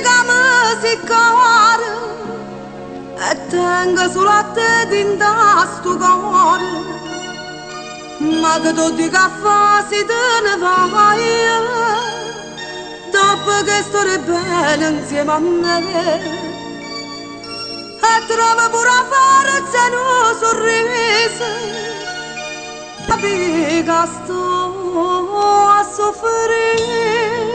come si cuore e tengo solo a te dinta sto cuore, ma che tu dica fa si te ne vai dopo che sto bene insieme a me. E trovo pure a forza in un sorriso, capi che sto a soffrire.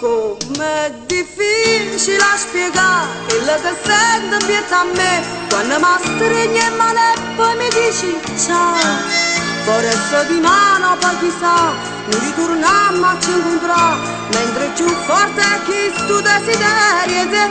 Com'è difficile a spiegare quello che sento dietro a me quando mi stringi in mano e poi mi dici ciao. Forse di mano poi chissà, noi ritorniamo a ci incontrare, mentre più forte è chi sto desiderio di te.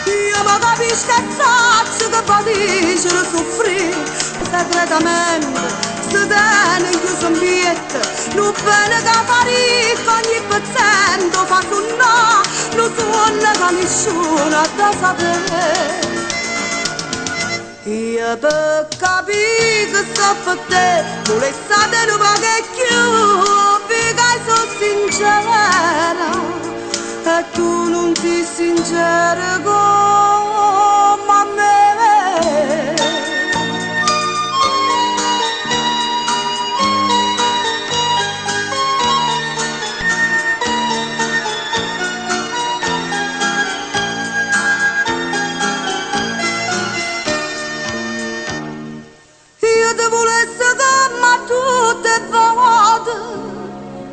Io mi capisco che saccio che poi dice soffrire, segretamente se tiene in chiuso un biglietto, non bene che farisco ogni pezzento fa suonare, non suona che nessuno ha da sapere. Io per capire che sto per te, volessate un po' che sono sincera, e tu non sei sincera come me.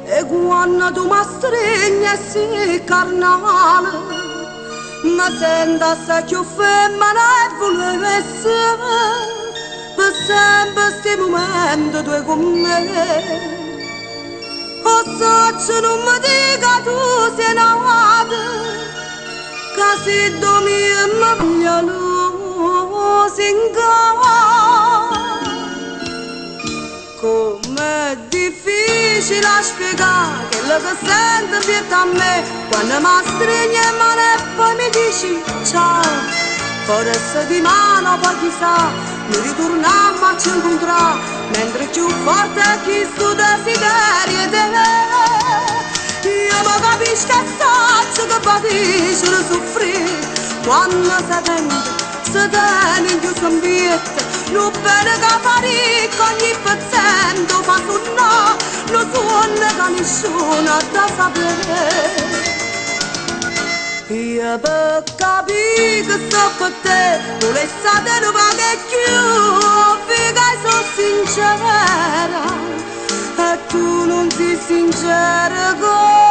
E quando tu mi stringi e sei carnale, mi sento assai più femmina e volesse per sempre sti momenti tu con me. O so non mi dica tu sei nata, che se dormi mi voglio lui singolare. Com'è difficile a spiegare quello che sento dietro a me quando mi stringi in mano e poi mi dici ciao. Forse di mano poi chissà, noi ritorniamo a ci incontrare, mentre più forte è chi sto desiderio di te. Io mi capisco che saccio che poi dice soffrire quando si tiene in chiuso un biglietto, non bene che farisco ogni pezzento fa suonare, non suona che nessuno ha da sapere. Io per capire che sto per te, volessate un po' che sono sincera, e tu non sei sincera con